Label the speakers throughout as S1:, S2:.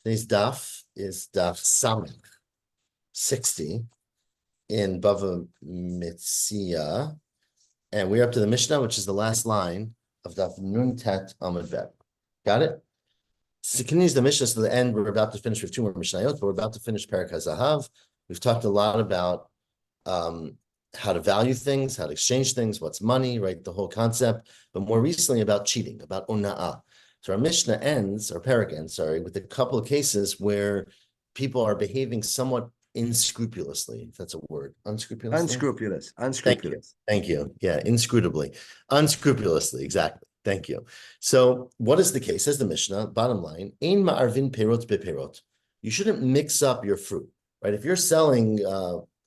S1: Today's daf is daf Samech 60 in Bava Metzia, and we're up to the Mishnah, which is the last line of daf Nun Tet Amud Bet. Got it? So continues the Mishnah to the end. We're about to finish with two more Mishnayot, but we're about to finish Perek HaZahav. We've talked a lot about how to value things, how to exchange things, what's money, right? The whole concept, but more recently about cheating, about ona'ah. So our Mishnah ends, or Perek ends, sorry, with a couple of cases where people are behaving somewhat inscrupulously, if that's a word. Unscrupulously?
S2: Unscrupulous.
S1: Thank you. Yeah, inscrutably. Unscrupulously, exactly. Thank you. So what is the case? Says the Mishnah, bottom line, Ein ma'arvin perot beperot. You shouldn't mix up your fruit, right? If you're selling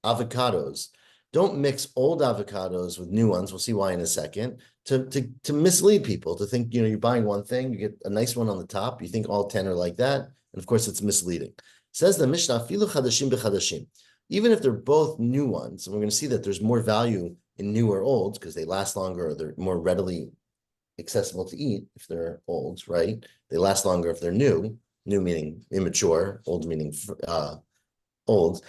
S1: avocados, don't mix old avocados with new ones. We'll see why in a second. To mislead people, to think, you're buying one thing, you get a nice one on the top, you think all 10 are like that, and of course it's misleading. Says the Mishnah, Filu chadashim bechadashim. Even if they're both new ones, and we're going to see that there's more value in new or old because they last longer, or they're more readily accessible to eat if they're old, right? They last longer if they're new meaning immature, old meaning old.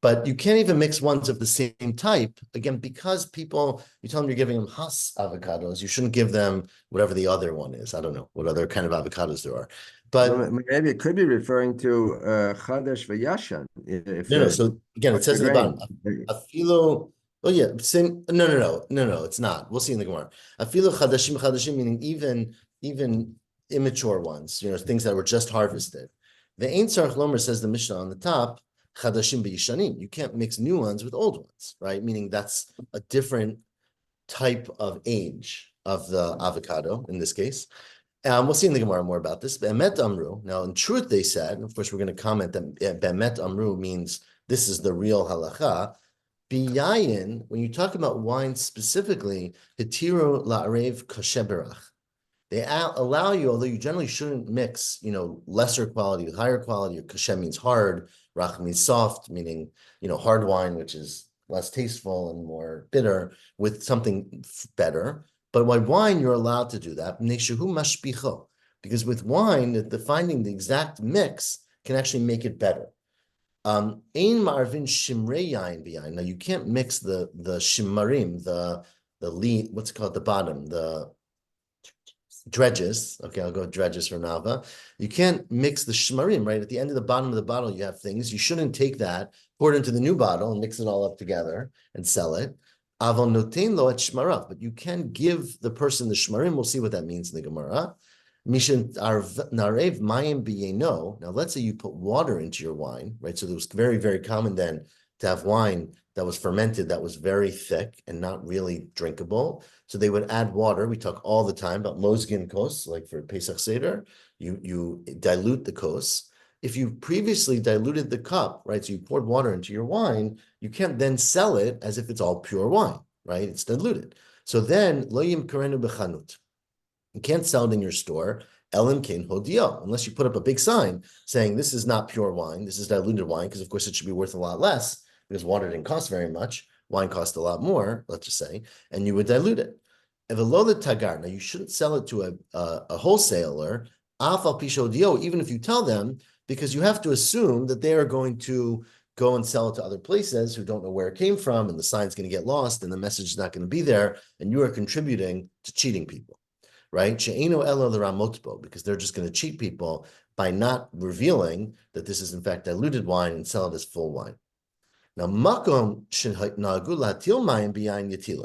S1: But you can't even mix ones of the same type, again, because you tell them you're giving them Has avocados, you shouldn't give them whatever the other one is. I don't know what other kind of avocados there are. But
S2: well, maybe it could be referring to Chadash V'Yashan.
S1: No. So again, it says at the bottom, Afilo. Oh yeah, same. No. It's not. We'll see in the Gemara. Afilo chadashim, meaning even immature ones. Things that were just harvested. The Ein Tzarich Lomer, says the Mishnah on the top, chadashim b'yishanim. You can't mix new ones with old ones, right? Meaning that's a different type of age of the avocado in this case. We'll see in the Gemara more about this. Be'emet amru. Now, in truth, they said, and of course, we're going to comment that be'emet amru means this is the real halacha. Biyayin, when you talk about wine specifically, hitiro la'arev kosheberach. They allow you, although you generally shouldn't mix, lesser quality with higher quality. Kosher means hard, rach means soft, meaning, hard wine, which is less tasteful and more bitter, with something better. But with wine, you're allowed to do that. Because with wine, finding the exact mix can actually make it better. Now you can't mix the shimarim, the lead, what's it called, the bottom, the dredges. Okay, I'll go dredges for Nava. You can't mix the shmarim, right? At the end of the bottom of the bottle, you have things. You shouldn't take that, pour it into the new bottle, and mix it all up together and sell it. But you can give the person the shmarim. We'll see what that means in the Gemara. Now, let's say you put water into your wine, right? So it was very, very common then to have wine that was fermented, that was very thick and not really drinkable. So they would add water. We talk all the time about mozgin kos, like for Pesach Seder. You dilute the kos. If you previously diluted the cup, right, so you poured water into your wine, you can't then sell it as if it's all pure wine, right? It's diluted. So then, lo yimkarenu bechanut. You can't sell it in your store, elim kein hodio, unless you put up a big sign saying this is not pure wine, this is diluted wine, because of course it should be worth a lot less, because water didn't cost very much, wine cost a lot more, let's just say, and you would dilute it. If a lo tagar, now you shouldn't sell it to a wholesaler, afal pishodio, even if you tell them, because you have to assume that they are going to go and sell it to other places who don't know where it came from, and the sign's going to get lost, and the message is not going to be there, and you are contributing to cheating people, right? Because they're just going to cheat people by not revealing that this is in fact diluted wine and sell it as full wine. Now,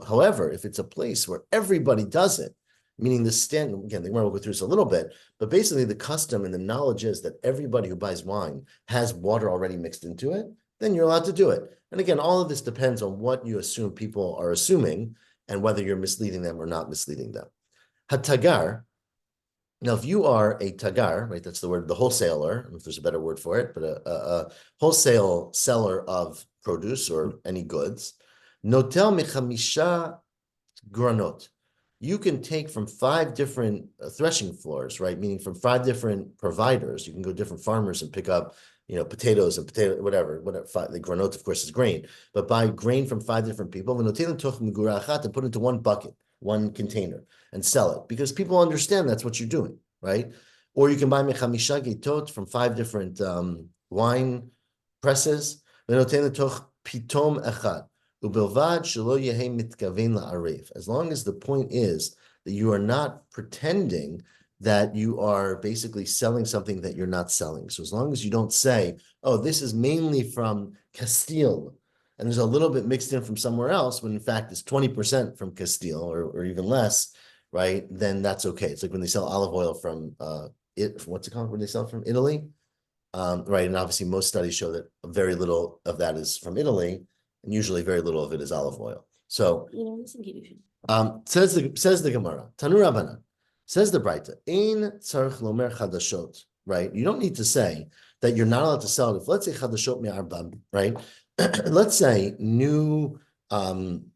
S1: however, if it's a place where everybody does it, meaning the standard, again, the Gemara will go through this a little bit, but basically the custom and the knowledge is that everybody who buys wine has water already mixed into it, then you're allowed to do it. And again, all of this depends on what you assume people are assuming and whether you're misleading them or not misleading them. Hatagar, now if you are a tagar, right, that's the word, the wholesaler, I don't know if there's a better word for it, but a wholesale seller of produce or any goods, notel mechamisha granot. You can take from 5 different threshing floors, right? Meaning from 5 different providers. You can go to different farmers and pick up, potatoes and whatever. The granot, of course, is grain, but buy grain from 5 different people and put it into one bucket, one container, and sell it, because people understand that's what you're doing, right? or you can buy mechamisha gitot from 5 different wine presses. Pitom echad. As long as the point is that you are not pretending that you are basically selling something that you're not selling. So as long as you don't say, oh, this is mainly from Castile, and there's a little bit mixed in from somewhere else, when in fact it's 20% from Castile or even less, right? Then that's okay. It's like when they sell olive oil from what's it called when they sell it from Italy? Right. And obviously most studies show that very little of that is from Italy, and usually very little of it is olive oil. So says the Gemara, Tanu Rabbanan, says the Braita, Ein tzarich lomer chadashot, right? You don't need to say that you're not allowed to sell it. If let's say chadashot me'arbam, right? Let's say new, what am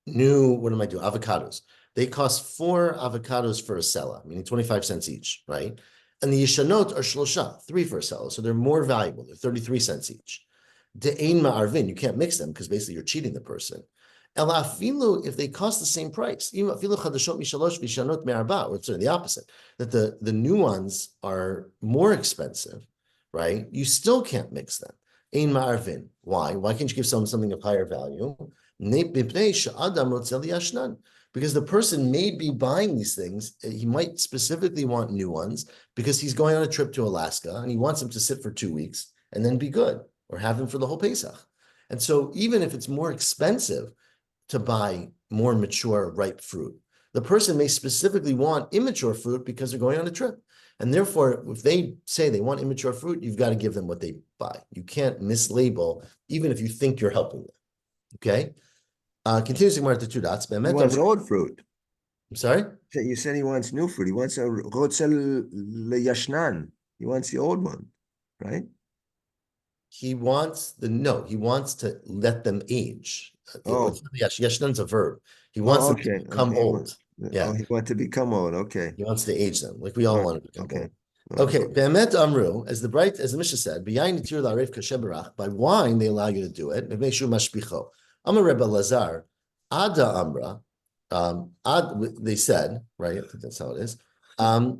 S1: I doing? Avocados. They cost 4 avocados for a sella, meaning 25 cents each, right? And the yishanot are shlosha, 3 for a sella, so they're more valuable. They're 33 cents each. De'ein ma'arvin, you can't mix them because basically you're cheating the person. Ela afilu, if they cost the same price, even afilu chadashot mishalosh vishanot me'arba, or it's the opposite, that the new ones are more expensive, right? You still can't mix them. Ein ma'arvin. Why? Why can't you give someone something of higher value? Because the person may be buying these things. He might specifically want new ones because he's going on a trip to Alaska and he wants them to sit for 2 weeks and then be good, or have them for the whole Pesach. And so even if it's more expensive to buy more mature, ripe fruit, the person may specifically want immature fruit because they're going on a trip. And therefore, if they say they want immature fruit, you've got to give them what they buy. You can't mislabel, even if you think you're helping them. Okay? Continues to mark the 2 dots.
S2: He wants old fruit.
S1: I'm sorry?
S2: You said he wants new fruit. He wants a rotzel leyashnan. He wants the old one, right?
S1: He wants to let them age.
S2: Oh.
S1: Yashnan's a verb. He wants them to become old.
S2: Oh, he wants to become old. Okay.
S1: He wants to age them, like we all want to become old.
S2: Okay.
S1: Okay. Be'emet amru, as the Mishnah said, b'yayin nitir la'arev kashem barach. By wine they allow you to do it. Make sure mashpicho. Amar Rebbe Lazar, ada amra. They said, right? I think that's how it is. Whenever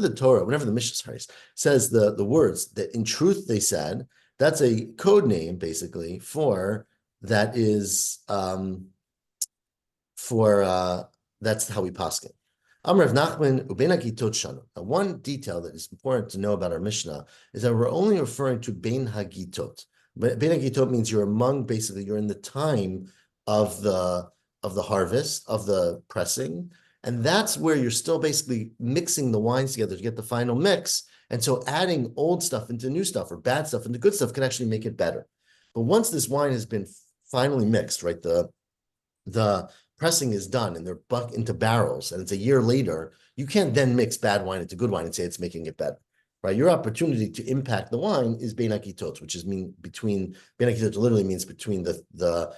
S1: the Torah, whenever the Mishnah says the words that in truth they said, that's a code name basically for that is that's how we paskin. Amrav Nachman ubena gitot shanu. Now, one detail that is important to know about our Mishnah is that we're only referring to bein hagitot. Bein hagitot means you're among, basically you're in the time of the harvest, of the pressing, and that's where you're still basically mixing the wines together to get the final mix. And so adding old stuff into new stuff or bad stuff into good stuff can actually make it better. But once this wine has been finally mixed, right, the pressing is done and they're bucked into barrels and it's a year later, you can't then mix bad wine into good wine and say it's making it better, right? Your opportunity to impact the wine is bein hagitot, which is bein hagitot literally means between the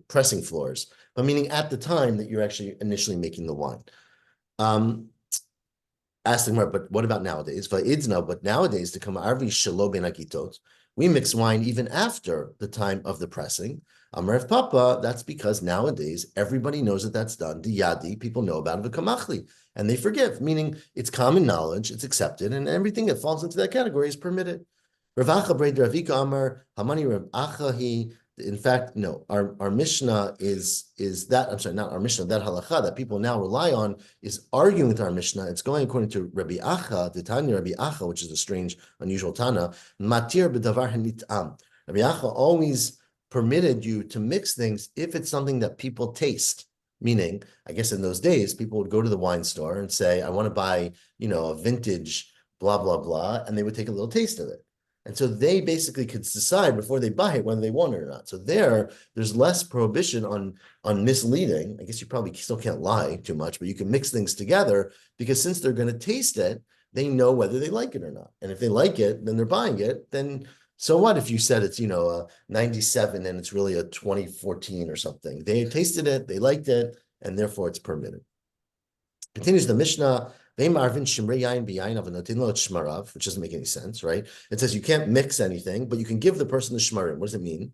S1: pressing floors, but meaning at the time that you're actually initially making the wine. Asking her, but what about nowadays? But nowadays, to come arvi shelo bein hagitot, we mix wine even after the time of the pressing. Amar Papa, that's because nowadays everybody knows that that's done. Diyadi, people know about it, v'kamachli, and they forgive, meaning it's common knowledge, it's accepted, and everything that falls into that category is permitted. Ravacha Braid Ravika Amar, Hamani Ravacha in fact, no, our Mishnah is that, I'm sorry, not our Mishnah, that halacha that people now rely on is arguing with our Mishnah. It's going according to Rabbi Acha, the Tanya Rabbi Acha, which is a strange, unusual Tana, matir b'davar hanitam. Rabbi Acha always permitted you to mix things if it's something that people taste. Meaning, I guess in those days, people would go to the wine store and say, I want to buy, a vintage blah, blah, blah, and they would take a little taste of it. And so they basically could decide before they buy it whether they want it or not. So there's less prohibition on misleading. I guess you probably still can't lie too much, but you can mix things together because since they're going to taste it, they know whether they like it or not. And if they like it, then they're buying it. Then so what if you said it's, a 97 and it's really a 2014 or something? They tasted it, they liked it, and therefore it's permitted. Continues the Mishnah, which doesn't make any sense, right? It says you can't mix anything, but you can give the person the shmarim. What does it mean?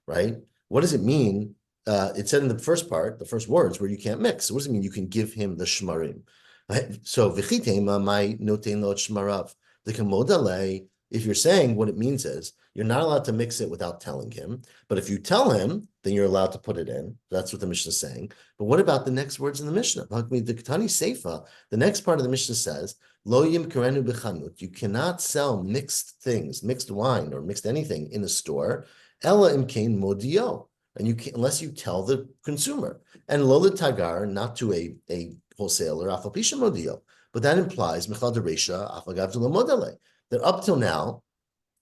S1: Right? What does it mean it said in the first part, the first words, where you can't mix. So what does it mean? You can give him the shmarim. Right? So v'chitema my notein lo shmarav. The kamodale. If you're saying what it means is you're not allowed to mix it without telling him, but if you tell him, then you're allowed to put it in. That's what the Mishnah is saying. But what about the next words in the Mishnah? The Ketani Seifa, the next part of the Mishnah says, Lo yimkerenu b'chanut. You cannot sell mixed things, mixed wine or mixed anything in a store. Ella imkein modio. And you can't, unless you tell the consumer. And lola tagar, not to a wholesaler, afapisha modio. But that implies Michal Deresha, afagav modale. That up till now,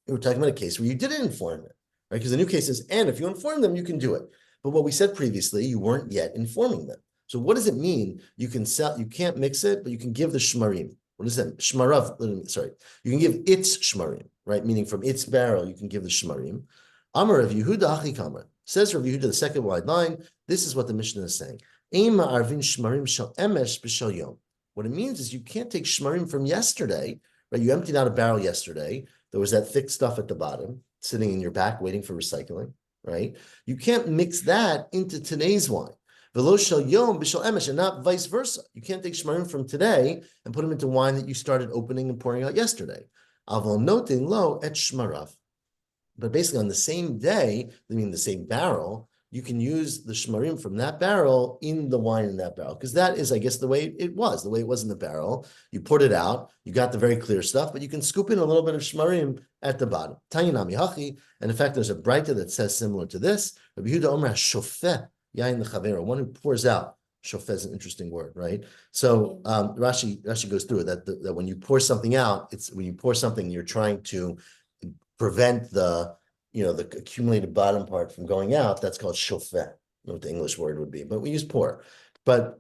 S1: we were talking about a case where you didn't inform them, right? Because the new case is, and if you inform them, you can do it. But what we said previously, you weren't yet informing them. So what does it mean? You can sell, you can't mix it, but you can give the shmarim. What is that? Shmarav, sorry. You can give its shmarim, right? Meaning from its barrel, you can give the shmarim. Amar of Yehuda Achikamar. Says Rav Yehuda, the second wide line, this is what the Mishnah is saying. What it means is you can't take shmarim from yesterday, right? You emptied out a barrel yesterday. There was that thick stuff at the bottom, sitting in your back, waiting for recycling, right? You can't mix that into today's wine. V'lo shel yom b'shel emesh, and not vice versa. You can't take shmarim from today and put them into wine that you started opening and pouring out yesterday. Avol notin lo et shmarav. But basically, on the same day, I mean the same barrel, you can use the shmarim from that barrel in the wine in that barrel. Because that is, I guess, the way it was in the barrel. You poured it out, you got the very clear stuff, but you can scoop in a little bit of shmarim at the bottom. Tanyinami hachi, and in fact, there's a braita that says similar to this. Rabbi Yehuda Omer shofeh yain lechavero, one who pours out. Shofeh is an interesting word, right? So Rashi goes through it, that when you pour something out, it's when you pour something, you're trying to prevent the accumulated bottom part from going out. That's called shofeh. I don't know what the English word would be, but we use pour. But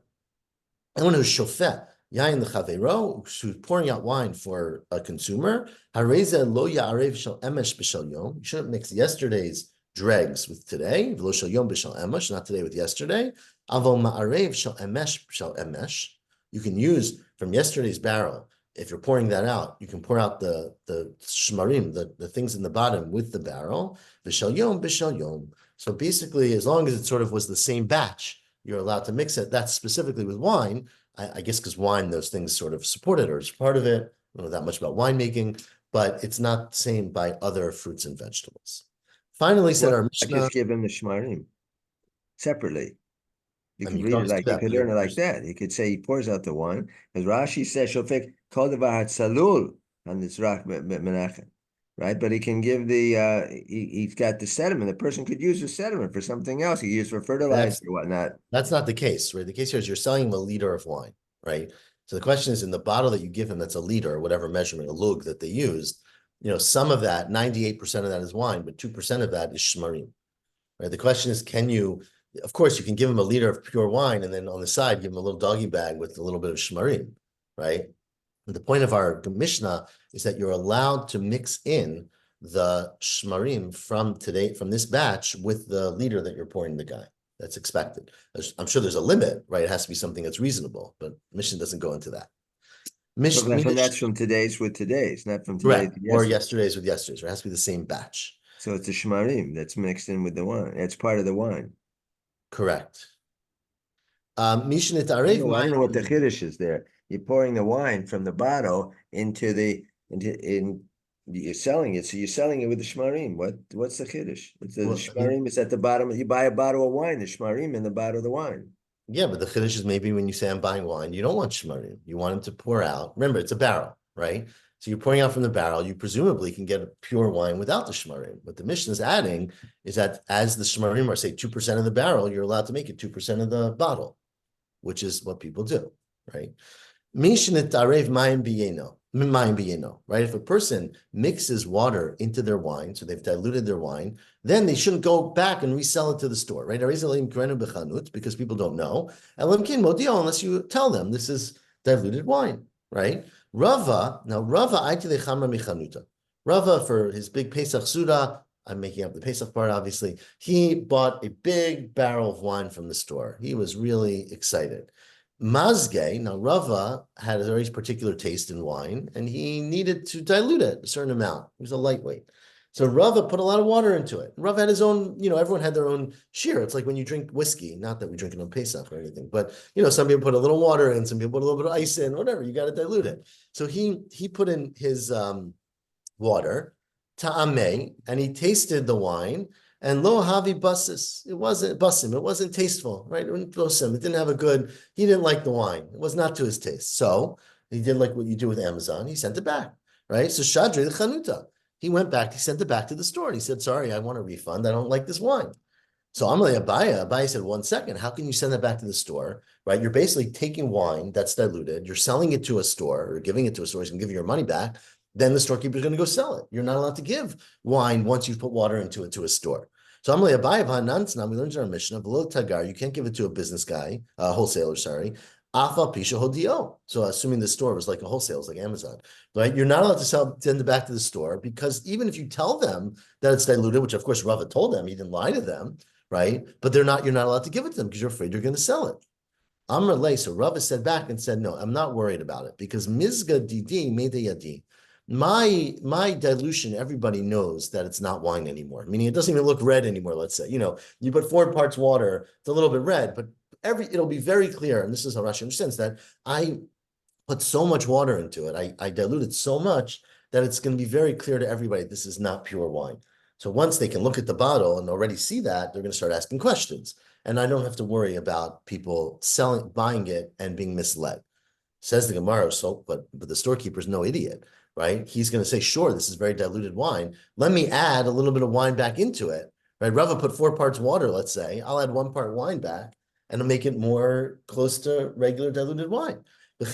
S1: anyone who's shofeh, yain l'chavero, who's pouring out wine for a consumer, hareza lo ya'arev shel emesh b'shel yom. You shouldn't mix yesterday's dregs with today. V'lo shel yom b'shel emesh, not today with yesterday. Avol ma'arev shel emesh b'shel emesh. You can use from yesterday's barrel. If you're pouring that out, you can pour out the shmarim, the things in the bottom with the barrel. B'shel yom. So basically, as long as it sort of was the same batch, you're allowed to mix it. That's specifically with wine, I guess, because wine, those things sort of support it or is part of it. I don't know that much about winemaking, but it's not the same by other fruits and vegetables. Finally, said our
S2: I
S1: Mishnah.
S2: just give him the shmarim separately. You could read it
S1: always
S2: like
S1: do
S2: you
S1: that,
S2: could
S1: but
S2: learn it like that. You could say he pours out the wine, as Rashi says, Shofek kol davar salul on this rak menachem, right? But he can give the he's got the sediment. The person could use the sediment for something else. He could use for fertilizer or whatnot.
S1: That's not the case, right? The case here is you're selling him a liter of wine, right? So the question is, in the bottle that you give him, that's a liter, or whatever measurement, a lug that they used, some of that, 98% of that is wine, but 2% of that is shmarim, right? The question is, of course, you can give him a liter of pure wine, and then on the side, give him a little doggy bag with a little bit of shmarim, right? And the point of our Mishnah is that you're allowed to mix in the shmarim from this batch with the liter that you're pouring the guy. That's expected. I'm sure there's a limit, right? It has to be something that's reasonable, but Mishnah doesn't go into that.
S2: So that's from today's with today's, not from today's
S1: Correct. Or yesterday's with yesterday's. It has to be the same batch.
S2: So it's the shmarim that's mixed in with the wine. It's part of the wine.
S1: Correct.
S2: I don't know what the chiddush is there. You're pouring the wine from the bottle you're selling it, so you're selling it with the shmarim. What's the chiddush? The shmarim is at the bottom. You buy a bottle of wine, the shmarim in the bottle of the wine.
S1: Yeah, but the chiddush is maybe when you say I'm buying wine, you don't want shmarim. You want him to pour out. Remember, it's a barrel, right? So you're pouring out from the barrel. You presumably can get a pure wine without the shmarim. What the Mishnah is adding is that as the shmarim are, say, 2% of the barrel, you're allowed to make it 2% of the bottle, which is what people do, right? Right? If a person mixes water into their wine, so they've diluted their wine, then they shouldn't go back and resell it to the store, right? Because people don't know. Unless you tell them this is diluted wine, right? Rava, for his big Pesach Suda, I'm making up the Pesach part, obviously, he bought a big barrel of wine from the store. He was really excited. Mazge, now Rava had a very particular taste in wine, and he needed to dilute it a certain amount. He was a lightweight. So Rava put a lot of water into it. Rava had his own, everyone had their own shear. It's like when you drink whiskey, not that we drink it on Pesach or anything, but some people put a little water in, some people put a little bit of ice in, whatever. You got to dilute it. So he put in his water, ta'ameh, and he tasted the wine. And lo havi basis, it wasn't basim, it wasn't tasteful, right? It didn't have he didn't like the wine. It was not to his taste. So he did like what you do with Amazon. He sent it back, right? So Shadri the Chanuta, he went back, he sent it back to the store. And he said, sorry, I want a refund. I don't like this wine. So Amalei Abaya said, 1 second, how can you send that back to the store, right? You're basically taking wine that's diluted, you're selling it to a store or giving it to a store, he's going to give you your money back. Then the storekeeper is going to go sell it. You're not allowed to give wine once you've put water into it to a store. So Amalei Abaya V'Hanansna, we learned in our mission of below Tagar, you can't give it to a business guy, a wholesaler, sorry. Afa Pisha Hodio. So assuming the store was like a wholesale, it's like Amazon, right? You're not allowed to send it back to the store because even if you tell them that it's diluted, which of course Rava told them, he didn't lie to them, right? But you're not allowed to give it to them because you're afraid you're going to sell it. Amr lay, so Rava said back and said, no, I'm not worried about it because Mizga Didi made yadi. My dilution, everybody knows that it's not wine anymore. Meaning it doesn't even look red anymore. Let's say, you put 4 parts water, it's a little bit red, but it'll be very clear. And this is how Rashi understands that I put so much water into it. I diluted so much that it's going to be very clear to everybody this is not pure wine. So once they can look at the bottle and already see that, they're going to start asking questions. And I don't have to worry about people buying it and being misled. Says the Gemara, but the storekeeper's no idiot, right? He's going to say, sure, this is very diluted wine. Let me add a little bit of wine back into it, right? Rava put 4 parts water, let's say. I'll add 1 part wine back and I'll make it more close to regular diluted wine. We're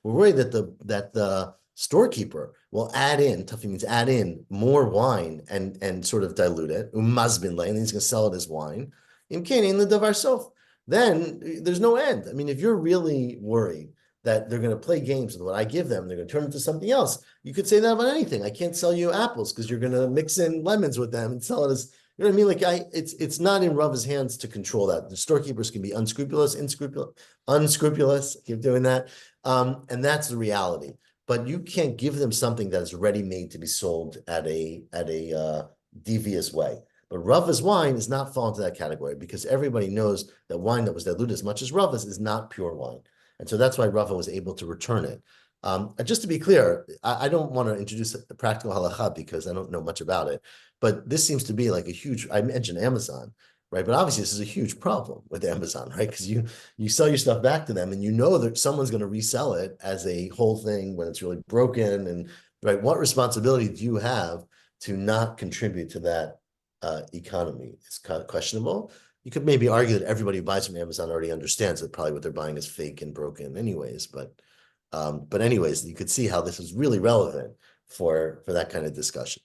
S1: worried that the storekeeper will add in, tafi means add in more wine and sort of dilute it, and then he's going to sell it as wine. Then there's no end. I mean, if you're really worried that they're going to play games with what I give them, they're going to turn it into something else, you could say that about anything. I can't sell you apples because you're going to mix in lemons with them and sell it as, you know what I mean? Like it's not in Rava's hands to control that. The storekeepers can be unscrupulous, unscrupulous, keep doing that. And that's the reality. But you can't give them something that is ready-made to be sold at a devious way. But Rava's wine is not fall into that category because everybody knows that wine that was diluted as much as Rava's is not pure wine. And so that's why Rava was able to return it. Just to be clear, I don't want to introduce a practical halacha because I don't know much about it, but this seems to be like a huge, I mentioned Amazon, right? But obviously this is a huge problem with Amazon, right? Because you sell your stuff back to them and you know that someone's going to resell it as a whole thing when it's really broken. And right, what responsibility do you have to not contribute to that economy? It's kind of questionable. You could maybe argue that everybody who buys from Amazon already understands that probably what they're buying is fake and broken anyways, but anyways, you could see how this is really relevant for that kind of discussion.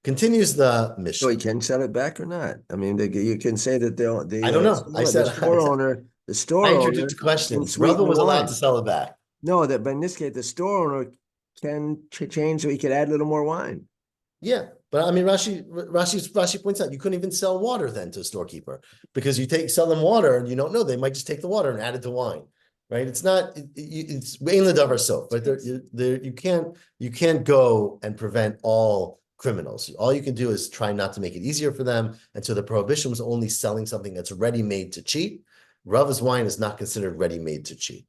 S1: Continues the mission.
S2: So he can sell it back or not? I mean, you can say that
S1: I don't know.
S2: the store
S1: I
S2: owner
S1: introduced the questions.
S2: Rava
S1: was allowed to sell it back.
S2: No, but in this case, the store owner can change so he could add a little more wine.
S1: Yeah, but I mean, Rashi points out you couldn't even sell water then to a storekeeper because sell them water and you don't know they might just take the water and add it to wine, right? It's not it's vein ledavar soap, right? You can't go and prevent all criminals. All you can do is try not to make it easier for them. And so the prohibition was only selling something that's ready-made to cheat. Rava's wine is not considered ready-made to cheat.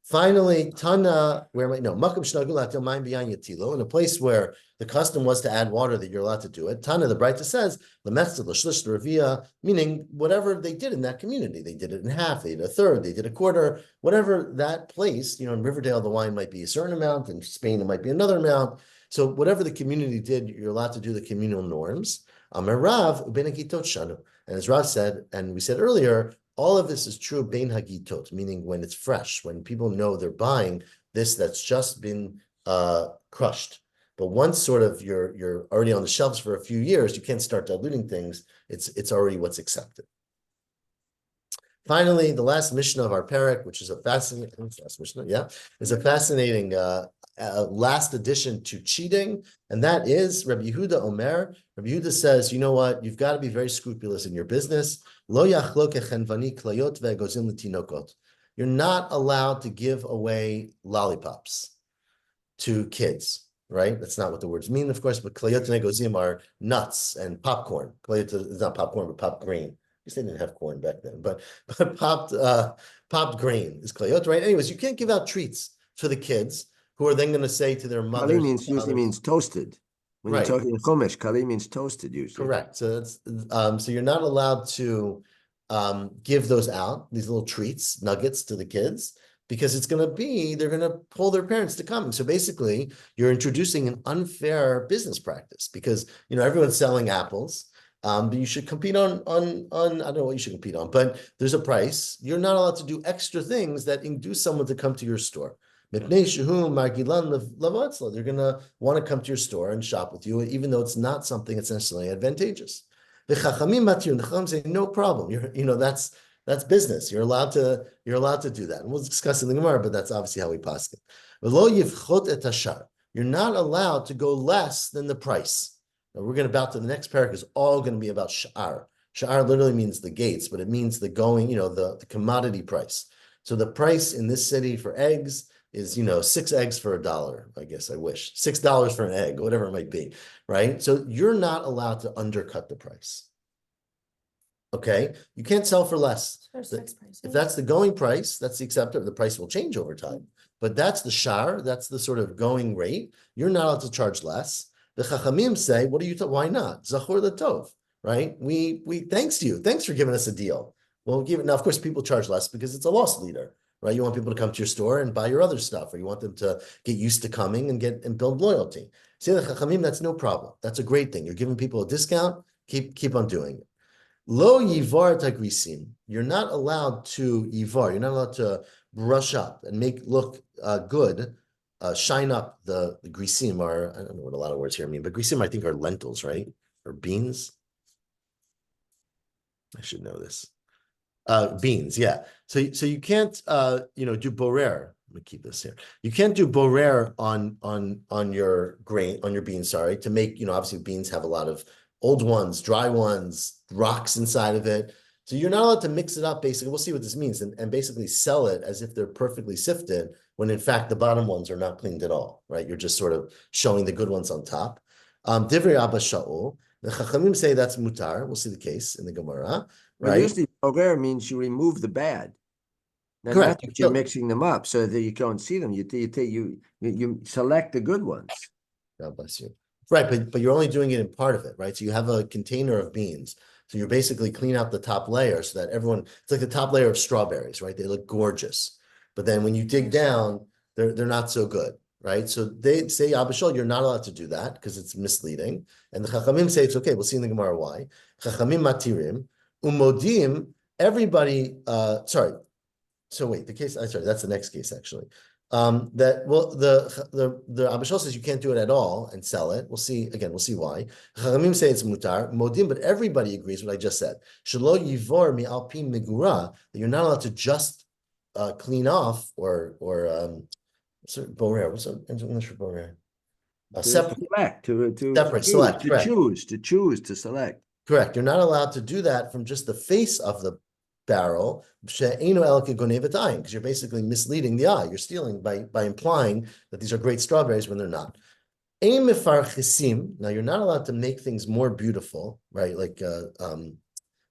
S1: Finally, Tana, where am I? No, Makam Shnagulat Yomaim B'Yan Yatilo, in a place where the custom was to add water that you're allowed to do it. Tana, the Braita says, Lemetzia L'Shlish L'Revia, meaning whatever they did in that community. They did it in half, they did a third, they did a quarter, whatever that place, in Riverdale, the wine might be a certain amount, in Spain, it might be another amount. So whatever the community did, you're allowed to do the communal norms. Amar Rav, Ubenakitot Shanu. And as Rav said, and we said earlier, all of this is true bein hagitot, meaning when it's fresh, when people know they're buying this that's just been crushed. But once sort of you're already on the shelves for a few years, you can't start diluting things. It's already what's accepted. Finally, the last mission of our parak, which is a fascinating last addition to cheating, and that is Rabbi Yehuda Omer. Rabbi Yehuda says, you know what? You've got to be very scrupulous in your business. Lo yachlok echenvani klayot ve'egozim l'tinokot. You're not allowed to give away lollipops to kids. right? That's not what the words mean, of course, but klayot negozim are nuts and popcorn. Klayot is not popcorn, but popped grain. I guess they didn't have corn back then, but popped grain is klayot, right? Anyways, you can't give out treats for the kids who are then going to say to their
S2: Kali
S1: mothers,
S2: means usually means toasted. When you're
S1: right?
S2: talking Chumash, Kali means toasted usually.
S1: Correct. So that's so you're not allowed to give those out, these little treats, nuggets to the kids, because it's going to be, they're going to pull their parents to come. So basically, you're introducing an unfair business practice because, you know, everyone's selling apples, but you should compete on, I don't know what you should compete on, but there's a price. You're not allowed to do extra things that induce someone to come to your store. They're going to want to come to your store and shop with you, even though it's not something that's necessarily advantageous. The Chacham say, no problem. That's business. You're allowed to do that. And we'll discuss in the Gemara, but that's obviously how we paskin. You're not allowed to go less than the price. Now we're going to about to the next parak is all going to be about sha'ar. Sha'ar literally means the gates, but it means the going, the commodity price. So the price in this city for eggs is, 6 eggs for $1. I guess I wish $6 for an egg, whatever it might be, right? So you're not allowed to undercut the price. Okay, you can't sell for less. If that's the going price, that's the acceptable. The price will change over time, but that's the shar. That's the sort of going rate. You're not allowed to charge less. The Chachamim say, "What are you? Why not? Zachor Latov, right? We thanks to you. Thanks for giving us a deal. We'll give it now. Of course, people charge less because it's a loss leader, right? You want people to come to your store and buy your other stuff, or you want them to get used to coming and build loyalty. Say the Chachamim, that's no problem. That's a great thing. You're giving people a discount. Keep on doing it. Lo yivar tagrisim. You're not allowed to yivar. You're not allowed to brush up and make look good, shine up the grisim. Are I don't know what a lot of words here mean, but grisim I think are lentils, right? Or beans. I should know this. Beans, yeah. So you can't do borer. Let me keep this here. You can't do borer on your grain, on your beans, sorry, to make, obviously beans have a lot of old ones, dry ones, rocks inside of it. So you're not allowed to mix it up, basically. We'll see what this means, and basically sell it as if they're perfectly sifted, when in fact the bottom ones are not cleaned at all, right? You're just sort of showing the good ones on top. Divrei Abba Shaul, the Chachamim say that's mutar. We'll see the case in the Gemara,
S2: But
S1: right?
S2: usually borer means you remove the bad. Now,
S1: Correct.
S2: not that you're mixing them up so that you can't see them. You select the good ones.
S1: God bless you. Right, but you're only doing it in part of it, right? So you have a container of beans. So you're basically clean out the top layer so that it's like the top layer of strawberries, right? They look gorgeous. But then when you dig down, they're not so good, right? So they say, Abishol, you're not allowed to do that because it's misleading. And the Chachamim say it's okay. We'll see in the Gemara why. Chachamim matirim, umodim, everybody, sorry. So wait, that's the next case actually. The Abishol says you can't do it at all and sell it. We'll see why. Chachamim say it's mutar modim, but everybody agrees what I just said. Shelo yivor mi alpin megura, that you're not allowed to just clean off or borer. What's the English for borer?
S2: Separate,
S1: select,
S2: to choose, to select.
S1: Correct. You're not allowed to do that from just the face of the barrel, because you're basically misleading the eye. You're stealing by implying that these are great strawberries when they're not. Now you're not allowed to make things more beautiful, right? Like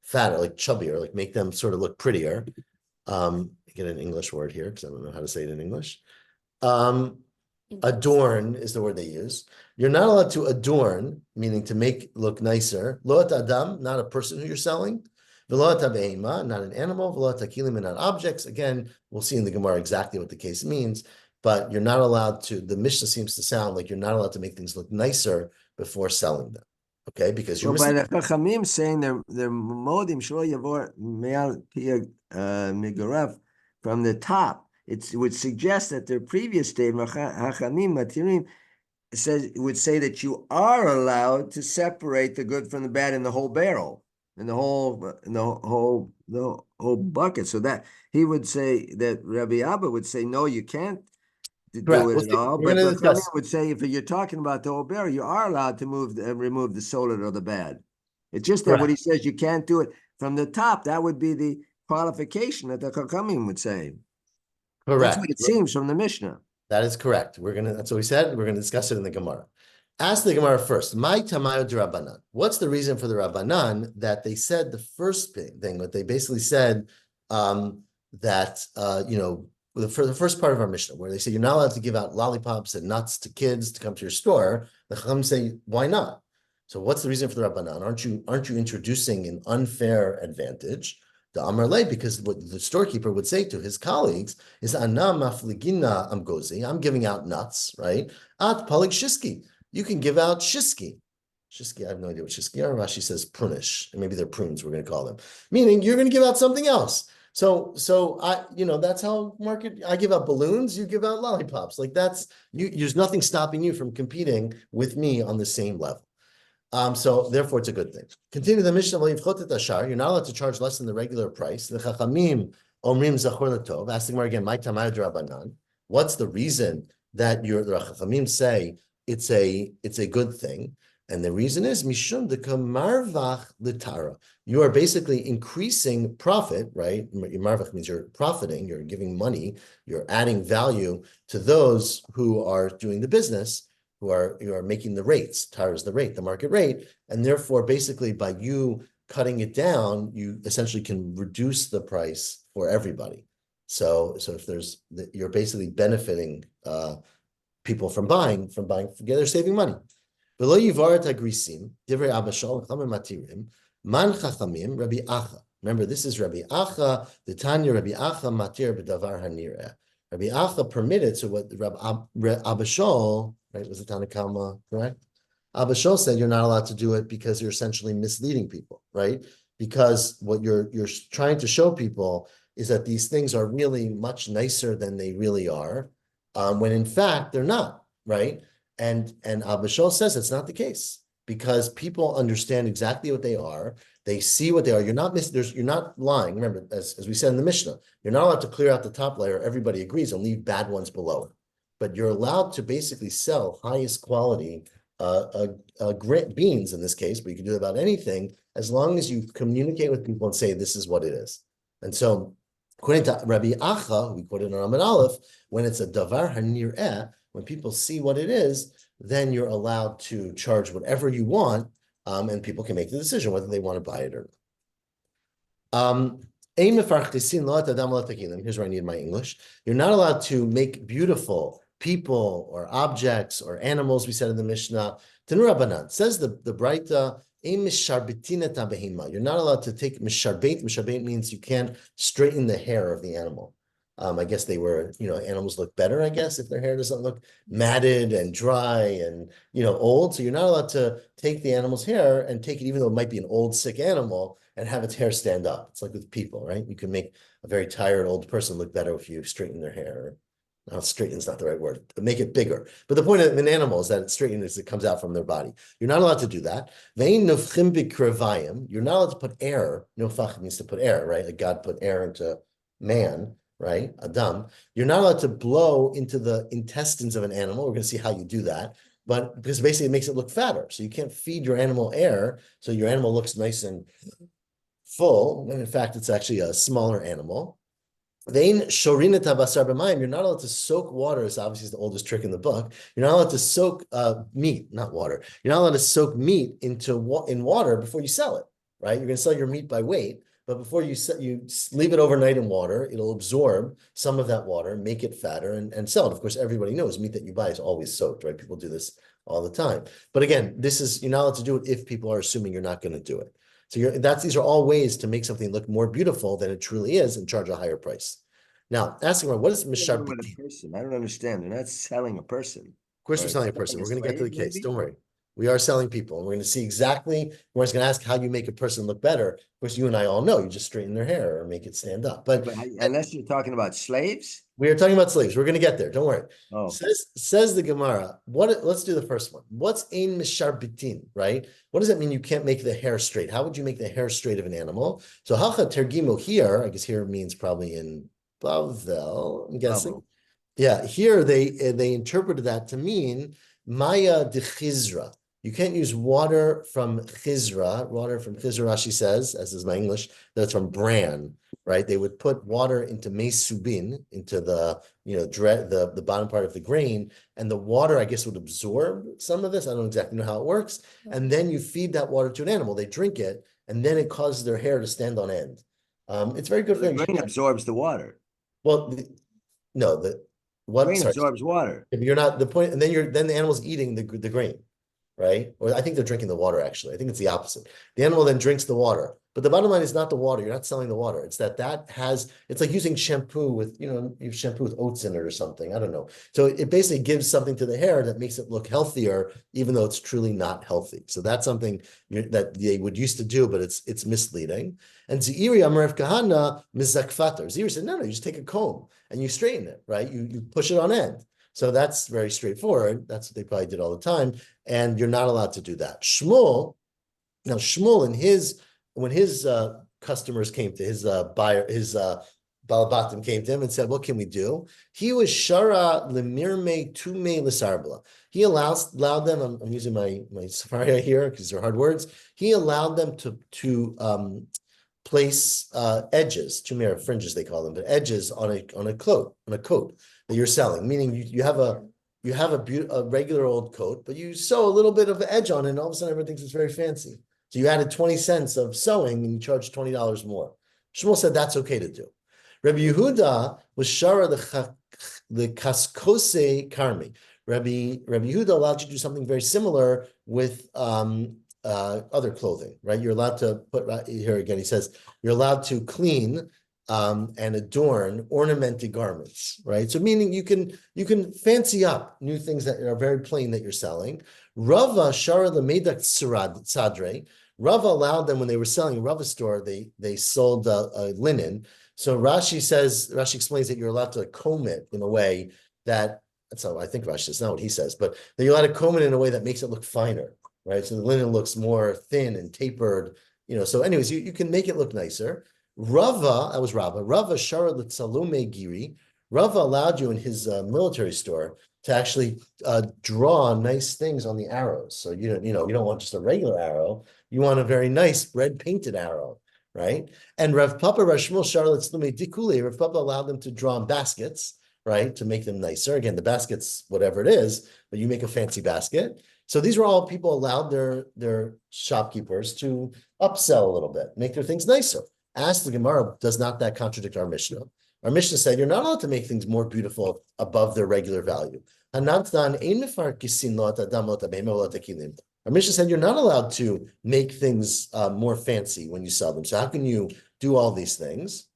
S1: fatter, like chubbier, like make them sort of look prettier. Get an English word here because I don't know how to say it in English. Adorn is the word they use. You're not allowed to adorn, meaning to make look nicer. Loat adam, not a person who you're selling. Not an animal, not objects. Again, we'll see in the Gemara exactly what the case means, but you're not allowed to, the Mishnah seems to sound like you're not allowed to make things look nicer before selling them. Okay, because you're
S2: by the Chachamim saying they're modim shlo yavor me'al megarav from the top. It would suggest that their previous statement, Chachamim matirim, would say that you are allowed to separate the good from the bad in the whole barrel. In the whole bucket, so that he would say that Rabbi Abba would say no, you can't do it at all. But Chachamim would say if you're talking about the whole barrel, you are allowed to remove the solid or the bad. It's just that what he says you can't do it from the top. That would be the qualification that the Chachamim would say.
S1: Correct.
S2: That's what it seems from the Mishnah.
S1: That is correct. That's what we said. We're gonna discuss it in the Gemara. Ask the Gemara first. My tamayo de Rabbanan. What's the reason for the Rabbanan that they said the first thing? What they basically said that for the first part of our Mishnah, where they say you're not allowed to give out lollipops and nuts to kids to come to your store. The Chacham say, why not? So what's the reason for the Rabbanan? Aren't you introducing an unfair advantage? The Amar Le, because what the storekeeper would say to his colleagues is, "Ana mafligina amgozi." I'm giving out nuts, right? At palig shiski. You can give out shiski. Shiski, I have no idea what shiski are. Rashi says prunish, and maybe they're prunes. We're going to call them, meaning you're going to give out something else. So that's how market. I give out balloons. You give out lollipops. Like that's you. There's nothing stopping you from competing with me on the same level. So therefore, it's a good thing. Continue the Mishnah. You're not allowed to charge less than the regular price. The Chachamim omrim zachor latov. Ask the Gemara again. My tamayad rabbanan. What's the reason that the Chachamim say it's a good thing? And the reason is mishum dekamarvach litara. You are basically increasing profit, right? Marvach means you're profiting. You're giving money. You're adding value to those who are doing the business. You are making the rates. Tara is the rate, the market rate, and therefore, basically, by you cutting it down, you essentially can reduce the price for everybody. So if you're basically benefiting people from buying, they're saving money. Below yivarat agrisim, divrei abashol chamer matirim, man chachamim Rabbi Acha. Remember, this is Rabbi Acha. The Tanya Rabbi Acha matir b'davar hanireh. Rabbi Acha permitted. So what Rabbi Abashol, right, was the Tanakama, correct? Abashol said you're not allowed to do it because you're essentially misleading people, right? Because what you're trying to show people is that these things are really much nicer than they really are, when in fact they're not, right? And Abashol says it's not the case because people understand exactly what they are. They see what they are. You're not lying. Remember, as we said in the Mishnah, you're not allowed to clear out the top layer. Everybody agrees and leave bad ones below it. But you're allowed to basically sell highest quality beans in this case, but you can do about anything as long as you communicate with people and say this is what it is. And so, according to Rabbi Acha, we quoted in Amud Aleph, when it's a davar hanireh, when people see what it is, then you're allowed to charge whatever you want, and people can make the decision whether they want to buy it or not. Here's where I need my English. You're not allowed to make beautiful people or objects or animals, we said in the Mishnah. Tanur Rabbanan says the Braita, you're not allowed to take misharbet. Misharbet means you can't straighten the hair of the animal. I guess animals look better, I guess, if their hair doesn't look matted and dry and, old. So you're not allowed to take the animal's hair and take it, even though it might be an old, sick animal, and have its hair stand up. It's like with people, right? You can make a very tired old person look better if you straighten their hair. No, straighten is not the right word, but make it bigger. But the point of an animal is that it's straightened as it comes out from their body. You're not allowed to do that. You're not allowed to put air. Nofach means to put air, right? Like God put air into man, right? Adam. You're not allowed to blow into the intestines of an animal. We're going to see how you do that. But because basically it makes it look fatter. So you can't feed your animal air. So your animal looks nice and full, when in fact it's actually a smaller animal. You're not allowed to soak water. It's obviously the oldest trick in the book. You're not allowed to soak meat, not water. You're not allowed to soak meat in water before you sell it, right? You're going to sell your meat by weight, but before you leave it overnight in water, it'll absorb some of that water, make it fatter, and sell it. Of course, everybody knows meat that you buy is always soaked, right? People do this all the time. But again, you're not allowed to do it if people are assuming you're not going to do it. So these are all ways to make something look more beautiful than it truly is and charge a higher price. Now, asking what is Mishar
S2: person? I don't understand. They're not selling a person.
S1: Of course, we're selling a person. We're going to get to the case. Don't worry. We are selling people. And we're going to see exactly, we're just going to ask how you make a person look better. Of course, you and I all know you just straighten their hair or make it stand up. But
S2: unless you're talking about slaves?
S1: We are talking about slaves. We're going to get there. Don't worry.
S2: Oh.
S1: Says the Gemara, let's do the first one. What's ein mishar bitin, right? What does that mean you can't make the hair straight? How would you make the hair straight of an animal? So hacha tergimo here, I guess here means probably in Bava, I'm guessing.
S2: Bava.
S1: Yeah, here they interpreted that to mean Maya de Chizra. You can't use water from Chizra. Water from Chizra, Rashi says, as is my English, that's from bran, right? They would put water into meisubin, into the the bottom part of the grain, and the water, I guess, would absorb some of this. I don't exactly know how it works. And then you feed that water to an animal. They drink it, and then it causes their hair to stand on end. It's very good for
S2: The
S1: them.
S2: grain absorbs the water.
S1: Well, no, what?
S2: Grain
S1: Sorry,
S2: absorbs water.
S1: if you're not the point, and then the animal's eating the grain, right? Or I think they're drinking the water, actually. I think it's the opposite. The animal then drinks the water. But the bottom line is not the water. You're not selling the water. It's it's like using shampoo with, you shampoo with oats in it or something. I don't know. So it basically gives something to the hair that makes it look healthier, even though it's truly not healthy. So that's something that they would used to do, but it's misleading. And Zeiri Amar Kahana Mizakfatar. Zeiri said, no, you just take a comb and you straighten it, right? You push it on end. So that's very straightforward. That's what they probably did all the time. And you're not allowed to do that. Shmuel, when his customers came to his buyer, his Balabatim came to him and said, what can we do? He was Shara Lemirme Tume Lisarbla. He allowed them, I'm using my Safari here because they're hard words. He allowed them to place edges, tumera fringes they call them, but edges on a coat that you're selling. Meaning you have a regular old coat, but you sew a little bit of edge on it, and all of a sudden everyone thinks it's very fancy. So you added 20 cents of sewing and you charge $20 more. Shmuel said that's okay to do. Rabbi Yehuda was shara the kaskose karmi. Rabbi Yehuda allowed you to do something very similar with other clothing, right? You're allowed to put here again. He says you're allowed to clean and adorn ornamented garments, right? So meaning you can fancy up new things that are very plain that you're selling. Rava shara lemedak sadre. Rava allowed them when they were selling Rava store. They sold linen. So Rashi explains that you're allowed to comb it in a way that's how I think Rashi. It's not what he says, but that you're allowed to comb it in a way that makes it look finer, right? So the linen looks more thin and tapered, So anyways, you can make it look nicer. Rava Shara L'Tzalume Giri. Rava allowed you in his military store to actually draw nice things on the arrows. So you don't want just a regular arrow. You want a very nice red painted arrow, right? And Rav Papa Rashmul Shara L'Tzalume Dikule. Rav Papa allowed them to draw on baskets, right, to make them nicer. Again, the basket's whatever it is, but you make a fancy basket. So these were all people allowed their shopkeepers to upsell a little bit, make their things nicer. Ask the Gemara, does not that contradict our Mishnah? Our Mishnah said you're not allowed to make things more beautiful above their regular value. Our Mishnah said you're not allowed to make things more fancy when you sell them. So how can you do all these things?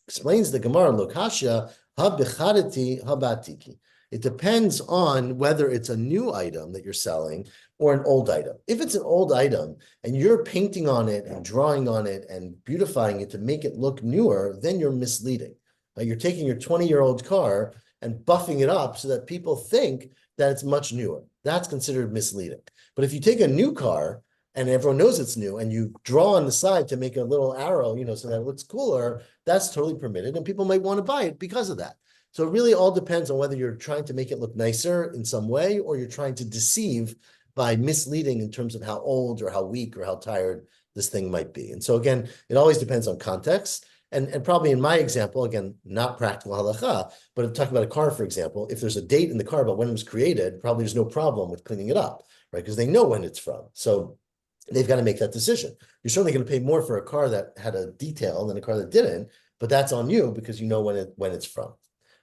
S1: Explains the Gemara, Lokasha, habicharati habatiki. It depends on whether it's a new item that you're selling or an old item. If it's an old item and you're painting on it and drawing on it and beautifying it to make it look newer, then you're misleading. You're taking your 20-year-old car and buffing it up so that people think that it's much newer. That's considered misleading. But if you take a new car and everyone knows it's new and you draw on the side to make a little arrow, so that it looks cooler, that's totally permitted and people might want to buy it because of that. So it really all depends on whether you're trying to make it look nicer in some way or you're trying to deceive by misleading in terms of how old or how weak or how tired this thing might be. And so again, it always depends on context. And probably in my example, again, not practical halacha, but if talking about a car, for example, if there's a date in the car about when it was created, probably there's no problem with cleaning it up, right? Because they know when it's from. So they've got to make that decision. You're certainly going to pay more for a car that had a detail than a car that didn't, but that's on you because you know when it's from.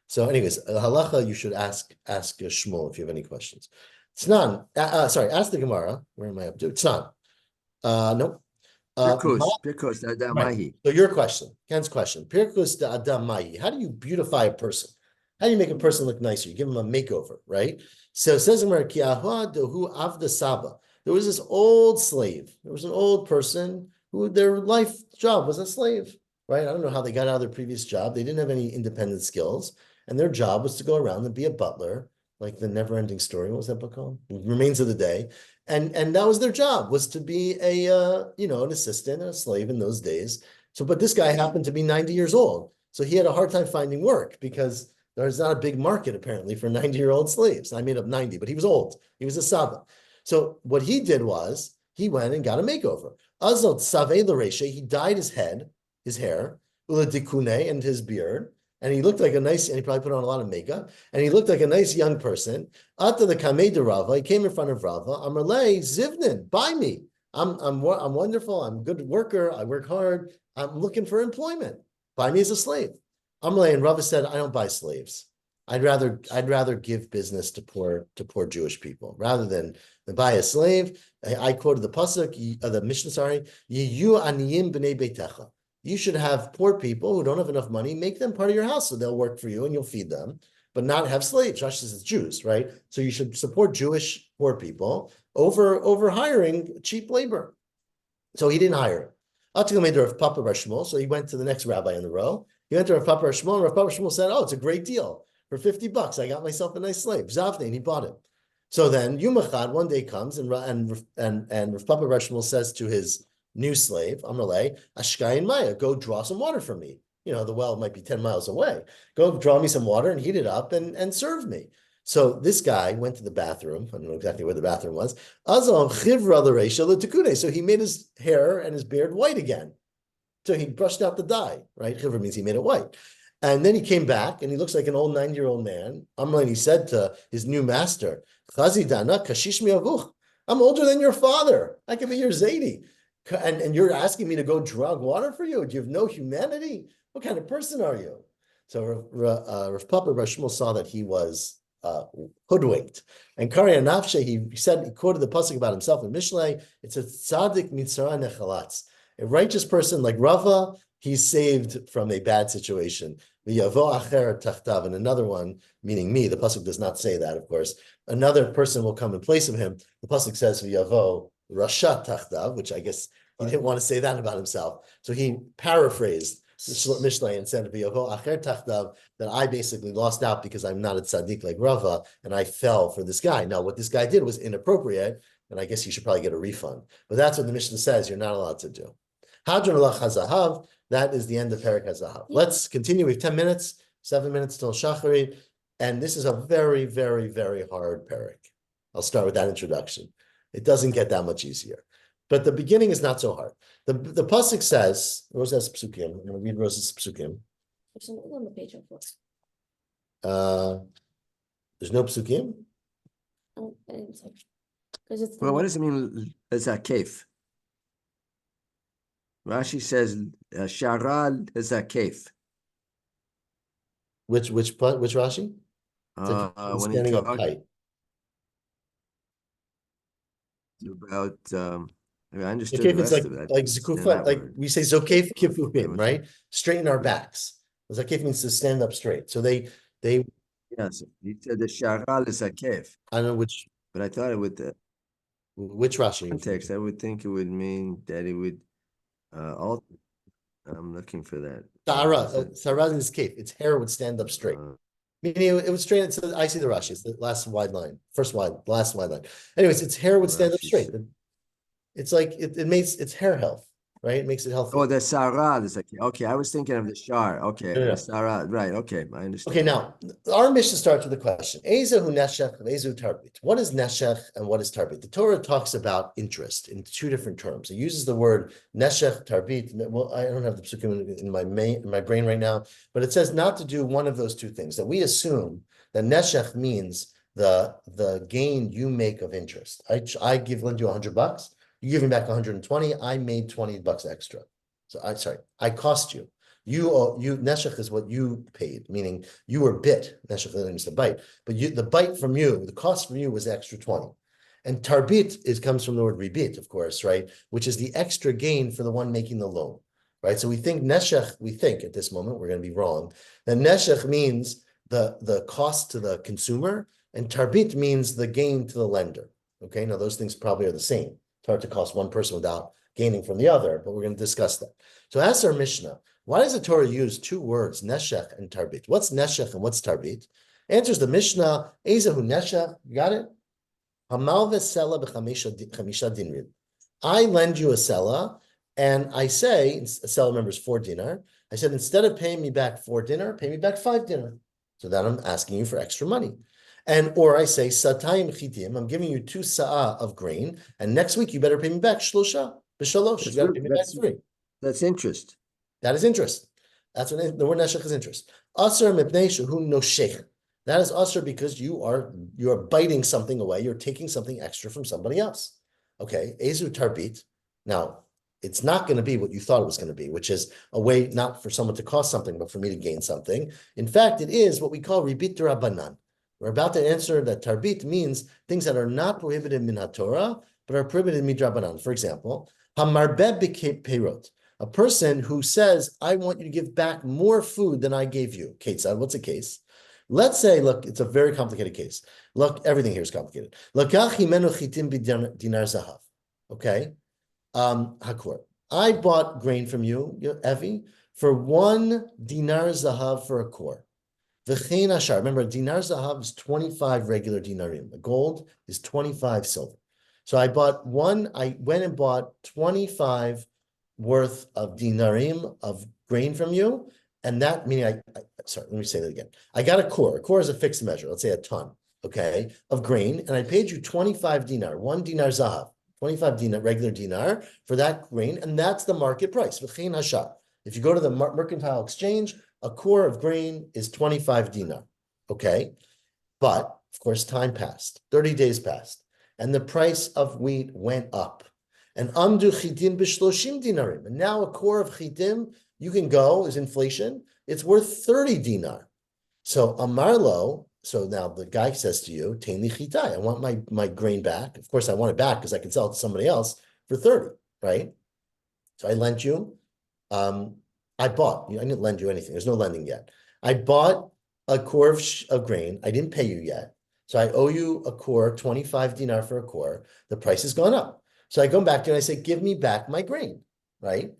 S1: So anyways, halacha, you should ask Shmuel if you have any questions. Tznan, ask the Gemara. Where am I up to? Tznan. Nope.
S2: Pirkus Adam Mahi.
S1: So your question, Ken's question. Pirkus da Adam Mahi. How do you beautify a person? How do you make a person look nicer? You give them a makeover, right? So it says in Gemara, Ki ahua dohu avda saba. There was this old slave. There was an old person who their life job was a slave, right? I don't know how they got out of their previous job. They didn't have any independent skills. And their job was to go around and be a butler, like the never-ending story. What was that book called? Remains of the Day. And that was their job, was to be an assistant, a slave in those days. So, but this guy happened to be 90 years old. So he had a hard time finding work because there's not a big market apparently for 90-year-old slaves. I made up 90, but he was old. He was a Saba. So what he did was he went and got a makeover. Azot Saveh L'Reshe, he dyed his head, his hair, Ula Dikune, and his beard. And he looked like a nice, and he probably put on a lot of makeup, and he looked like a nice young person. Ata the Kamei de Rava, he came in front of Rava, Amarle, Zivnin, buy me. I'm wonderful, I'm a good worker, I work hard, I'm looking for employment. Buy me as a slave. Amarle, and Rava said, I don't buy slaves. I'd rather give business to poor Jewish people rather than buy a slave. I quoted the pasuk, the Mishnah. Sorry, Yiyu aniyim b'nei beitecha. You should have poor people who don't have enough money, make them part of your house so they'll work for you and you'll feed them, but not have slaves. Rashi says it's Jews, right? So you should support Jewish poor people over hiring cheap labor. So he didn't hire. Of Papa Bar Shmuel. So he went to the next rabbi in the row. He went to Rav Papa Bar Shmuel, and Rav Papa Bar Shmuel said, "Oh, it's a great deal. For $50, I got myself a nice slave, Zavne, and he bought it." So then Yumachad one day comes and Rav Papa Bar Shmuel says to his new slave, Amrle, Ashkai and Maya, go draw some water for me. You know, the well might be 10 miles away. Go draw me some water and heat it up and serve me. So this guy went to the bathroom. I don't know exactly where the bathroom was. So he made his hair and his beard white again. So he brushed out the dye, right? Chivra means he made it white. And then he came back and he looks like an old 90-year-old man. And he said to his new master, I'm older than your father. I can be your Zaidi. And you're asking me to go drug water for you? Do you have no humanity? What kind of person are you? So Rav Papa Bar Shmuel saw that he was hoodwinked. And Karya Nafshe, he quoted the pasuk about himself in Mishlei. It's a tzaddik mitzara nechalatz. A righteous person like Rava, he's saved from a bad situation. V'yavo acher tachtav, and another one, meaning me, the pasuk does not say that, of course. Another person will come in place of him. The pasuk says v'yavo rasha tachtav, which I guess he didn't want to say that about himself. So he paraphrased Mishlei and said v'yavo acher tachtav, that I basically lost out because I'm not a tzaddik like Rava, and I fell for this guy. Now, what this guy did was inappropriate, and I guess he should probably get a refund. But that's what the Mishnah says you're not allowed to do. Hadron Allah Chazahav, that is the end of Perek HaZahav. Let's continue. We have 10 minutes, 7 minutes till Shacharit. And this is a very, very, very hard Perek. I'll start with that introduction. It doesn't get that much easier. But the beginning is not so hard. The pasuk says, Rose has psukim. I'm going to read Rose's psukim.
S3: There's something on the page of what?
S1: There's no psukim?
S3: Oh, I didn't say. Because it's
S2: Well, what does it mean, Zakef? Rashi says, Sharal Zakef.
S1: Which Rashi?
S2: When he
S1: Standing up
S2: talks
S1: tight.
S2: about, I understood
S1: Zokef,
S2: the
S1: it's
S2: rest of it.
S1: like zekufa, like we say zokef kifufim, right? Straighten our backs. Zakef means to stand up straight. So they
S2: Yes, he said the Sharal is Zakef.
S1: I don't know
S2: But I thought it would,
S1: which Rashi.
S2: context, I would think it would mean that it would, alter. I'm looking for that.
S1: Sarah is cave. Its hair would stand up straight. Meaning it would straighten. So I see the Rashi. It's the last wide line. Last wide line. Anyways, its hair would stand up straight. It's like it makes its hair health, right? It makes it healthy.
S2: Oh, the Sarah is like, okay, I was thinking of the Shar. Okay,
S1: No.
S2: the Sarah, right, okay, I understand.
S1: Okay, now our mission starts with a question. Ezehu neshech, ezehu tarbit. What is neshech and what is tarbit? The Torah talks about interest in two different terms. It uses the word neshech, tarbit. Well, I don't have the psukim in my brain right now, but it says not to do one of those two things. That we assume that neshech means the gain you make of interest. I lend you $100. You give me back 120. I made $20 extra. So I cost you. You neshech is what you paid, meaning you were bit. Neshech means the bite, but the bite from you, the cost from you was extra 20. And tarbit comes from the word ribit, of course, right? Which is the extra gain for the one making the loan, right? So we think at this moment, we're going to be wrong, that neshech means the cost to the consumer, and tarbit means the gain to the lender. Okay, now those things probably are the same. It's hard to cost one person without gaining from the other, but we're going to discuss that. So ask our Mishnah, why does the Torah use two words, neshech and tarbit? What's neshech and what's tarbit? Answers the Mishnah, Ezehu neshech, you got it? Hamal v'sela b'chamisha dinrin. I lend you a sela, and I say, a sela remembers 4 dinar. I said, instead of paying me back 4 dinar, pay me back 5 dinar. So that I'm asking you for extra money. or I say, Satayim chitim, I'm giving you 2 sa'ah of grain, and next week you better pay me back shlosha, b'shalosh, you gotta pay me back 3.
S2: That's interest.
S1: That is interest. That's what the word neshech is interest. Asr mipnei shehu noshech. That is asr because you are biting something away. You're taking something extra from somebody else. Okay, ezu tarbit. Now, it's not going to be what you thought it was going to be, which is a way not for someone to cost something, but for me to gain something. In fact, it is what we call ribit rabbanan. We're about to answer that tarbit means things that are not prohibited min haTorah, but are prohibited midrabanan. For example, hamarbeh b'peirot. A person who says, I want you to give back more food than I gave you. Ketzad, what's a case? Let's say, look, it's a very complicated case. Look, everything here is complicated. Lakach himenu chitim b'dinar zahav. Okay? Hakor. I bought grain from you, Evie, for 1 dinar zahav for a kor. V'chein ashar. Remember, dinar zahav is 25 regular dinarim. The gold is 25 silver. So I went and bought 25 worth of dinarim of grain from you, and that meaning sorry, let me say that again. I got a core. A core is a fixed measure. Let's say a ton, okay, of grain, and I paid you 25 dinar, 1 dinar zahav, 25 dinar, regular dinar for that grain, and that's the market price. V'chein hashar. If you go to the mercantile exchange, a core of grain is 25 dinar, okay? But of course, time passed. 30 days passed, and the price of wheat went up. And amdu chitim b'shloshim dinarim. And now a core of chitim, you can go, is inflation, it's worth 30 dinar. So amarlo, so now the guy says to you, tein li chitai, I want my grain back. Of course, I want it back because I can sell it to somebody else for 30, right? So I lent you, I didn't lend you anything. There's no lending yet. I bought a core of grain. I didn't pay you yet. So I owe you a core, 25 dinar for a core. The price has gone up. So I go back to you and I say, give me back my grain, right?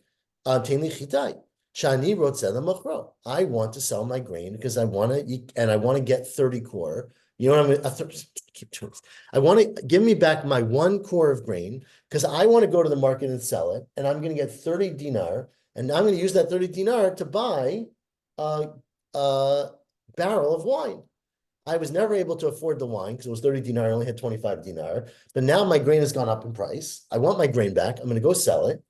S1: Tein li chitai. Shani rotzeh lemachro. I want to sell my grain because I want to get 30 core. You know what I'm keep doing this. I want to give me back my 1 core of grain because I want to go to the market and sell it, and I'm going to get 30 dinar, and I'm going to use that 30 dinar to buy a barrel of wine. I was never able to afford the wine because it was 30 dinar. I only had 25 dinar. But now my grain has gone up in price. I want my grain back. I'm going to go sell it,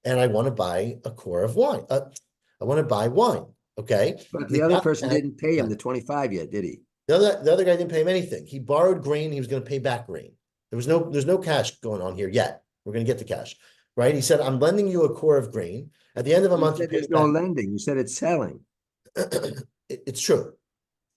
S1: and I want to buy a core of wine. I want to buy wine. Okay.
S2: But the other person didn't pay him the 25 yet, did he?
S1: The other guy didn't pay him anything. He borrowed grain. He was going to pay back grain. There's no cash going on here yet. We're going to get the cash, right? He said, I'm lending you a core of grain. At the end of a month,
S2: there's no lending. You said it's selling.
S1: It's true.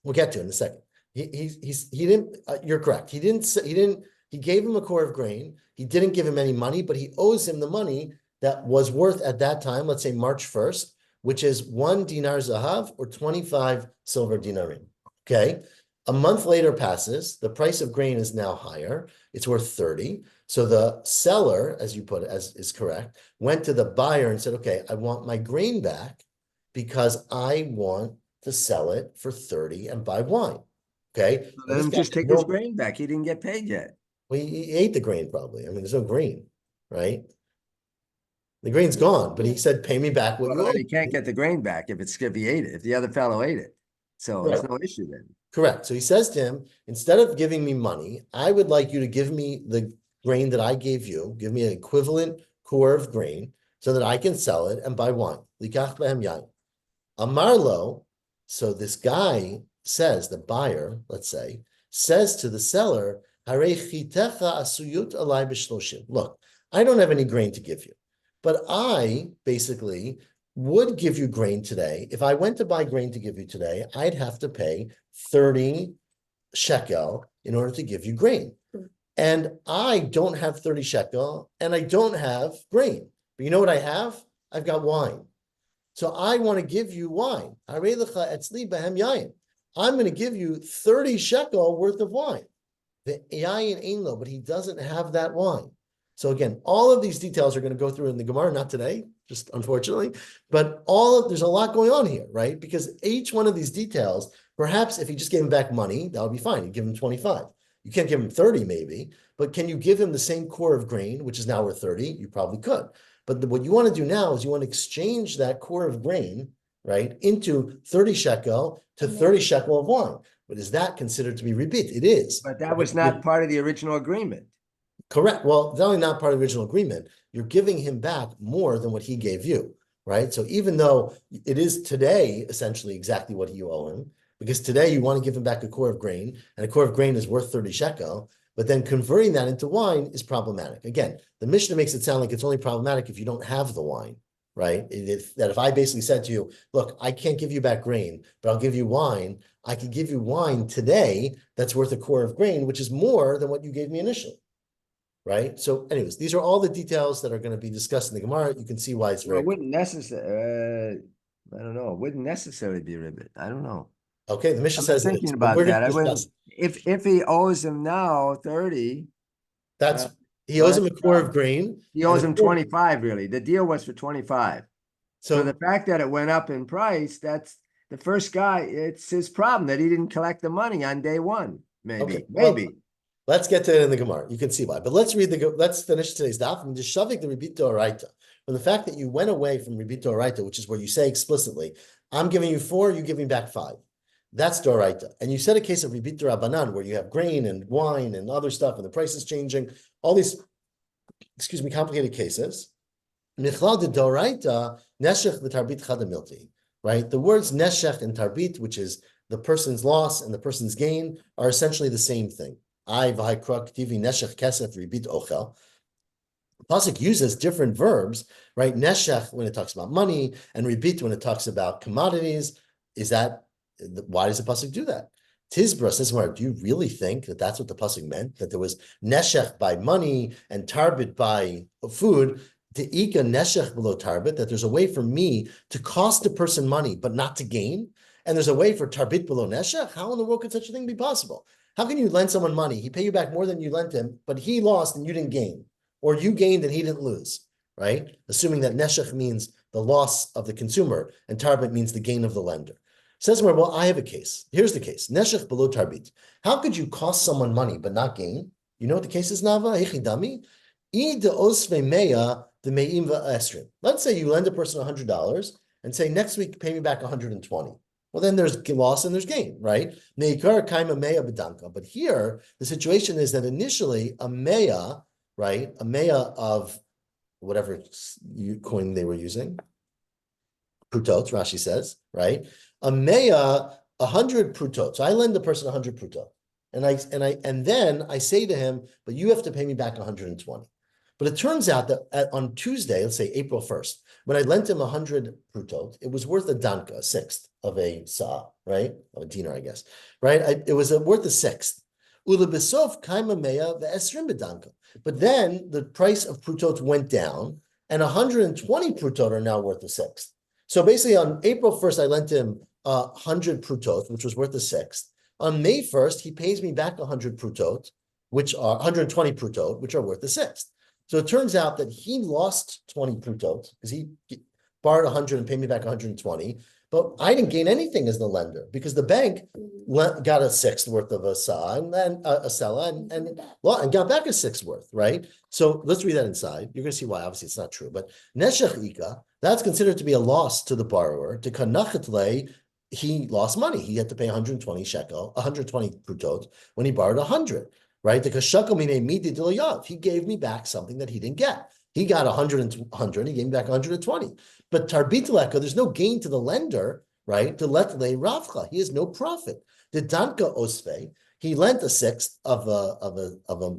S1: We'll get to it in a second. He didn't, you're correct. He gave him a core of grain. He didn't give him any money, but he owes him the money that was worth at that time, let's say March 1st, which is 1 dinar zahav or 25 silver dinarim. Okay. A month later passes. The price of grain is now higher. It's worth 30. So the seller, as you put it, as is correct, went to the buyer and said, okay, I want my grain back because I want to sell it for 30 and buy wine. Okay.
S2: Let him just take his grain back. He didn't get paid yet.
S1: Well, he ate the grain probably. I mean, there's no grain, right? The grain's gone, but he said, pay me back what you owe.
S2: He can't get the grain back if he ate it, if the other fellow ate it. So there's no issue then.
S1: Correct. So he says to him, instead of giving me money, I would like you to give me the grain that I gave you, give me an equivalent core of grain so that I can sell it and buy wine. Likach behem yain. Amarlo, so this guy says, the buyer, let's say, says to the seller, Harei chitecha asuyut alai b'shloshim. Look, I don't have any grain to give you, but I basically would give you grain today. If I went to buy grain to give you today, I'd have to pay 30 shekel in order to give you grain. And I don't have 30 shekel and I don't have grain. But you know what I have? I've got wine. So I want to give you wine. I'm going to give you 30 shekel worth of wine. The yayin ain't low, but he doesn't have that wine. So again, all of these details are going to go through in the Gemara, not today, just unfortunately, but there's a lot going on here, right? Because each one of these details, perhaps if you just gave him back money, that would be fine. You give him 25. You can't give him 30 maybe, but can you give him the same core of grain, which is now worth 30? You probably could. But what you want to do now is you want to exchange that core of grain, right, into 30 shekel to 30 shekel of wine. But is that considered to be ribit? It is.
S2: But that was not part of the original agreement.
S1: Correct. Well, it's only not part of the original agreement. You're giving him back more than what he gave you, right? So even though it is today essentially exactly what you owe him, because today you want to give him back a core of grain, and a core of grain is worth 30 shekel, but then converting that into wine is problematic. Again, the Mishnah makes it sound like it's only problematic if you don't have the wine, right? If I basically said to you, look, I can't give you back grain, but I'll give you wine. I could give you wine today that's worth a core of grain, which is more than what you gave me initially. Right. So, anyways, these are all the details that are going to be discussed in the Gemara. You can see why it's
S2: Well,
S1: very
S2: it wouldn't necessarily. I don't know. It wouldn't necessarily be ribbit. I don't know.
S1: okay. The Mishnah
S2: I'm
S1: says it is,
S2: thinking
S1: but
S2: about
S1: we're going
S2: that.
S1: to
S2: I wouldn't.
S1: discuss.
S2: If he owes him now 30,
S1: That's he
S2: well,
S1: owes him a
S2: that's
S1: core
S2: problem.
S1: of grain.
S2: He
S1: and
S2: owes
S1: the
S2: him
S1: core-
S2: 25. Really, the deal was for 25. So the
S1: So
S2: fact that it went up in price, that's the first guy. It's his problem that he didn't collect the money on day one. Maybe,
S1: okay. Well,
S2: maybe.
S1: let's get to it in the Gemara. You can see why. But let's finish today's daf and just shoving the Ribit D'Oraita. From the fact that you went away from Ribit D'Oraita, which is where you say explicitly, I'm giving you 4, you give me back 5. That's D'Oraita. And you said a case of Ribit D'Rabanan where you have grain and wine and other stuff and the price is changing. All these, complicated cases. Michlal de D'Oraita, Neshech v'Tarbit Chadamilti. Right? The words Neshech and Tarbit, which is the person's loss and the person's gain, are essentially the same thing. I v'haikra k'tivi neshech kesef ribit ochel. Pasuk uses different verbs, right? Neshech when it talks about money, and ribit when it talks about commodities. Why does the pasuk do that? Tizbra says, do you really think that that's what the pasuk meant? That there was neshech by money and tarbit by food? Te'ika neshech below tarbit, that there's a way for me to cost a person money but not to gain, and there's a way for tarbit below neshech. How in the world could such a thing be possible? How can you lend someone money? He pay you back more than you lent him, but he lost and you didn't gain, or you gained and he didn't lose, right? Assuming that neshech means the loss of the consumer and tarbit means the gain of the lender. Says where, well, I have a case. Here's the case. Neshech below tarbit. How could you cost someone money but not gain? You know what the case is, Nava? Hechidami? Let's say you lend a person $100 and say next week pay me back 120. Well, then there's loss and there's gain, right? But here the situation is that initially a mea, right? A mea of whatever coin they were using, prutot, Rashi says, right? A mea, 100 prutot. So I lend the person 100 prutot, and then I say to him, but you have to pay me back 120. But it turns out that on Tuesday, let's say April 1st, when I lent him 100 prutot, it was worth a danka, a sixth of a sa, right? Of a dinar, I guess, right? It was worth a sixth. Ulebesof kaima mea ve'esrim bedanka. But then the price of prutot went down, and 120 prutot are now worth a sixth. So basically, on April 1st, I lent him 100 prutot, which was worth a sixth. On May 1st, he pays me back 100 prutot, which are 120 prutot, which are worth a sixth. So it turns out that he lost 20 prutot because he borrowed 100 and paid me back 120. But I didn't gain anything as the lender because the bank got a sixth worth of a sa and then a sella and got back a sixth worth, right? So let's read that inside. You're going to see why. Obviously, it's not true. But neshech ika, that's considered to be a loss to the borrower. To kanachetle, he lost money. He had to pay 120 shekel, 120 prutot when he borrowed 100. Right? He gave me back something that he didn't get. He got 100, he gave me back 120. But tarbit there's no gain to the lender, right? To let le ravcha, he has no profit. The danka osve, he lent a sixth of a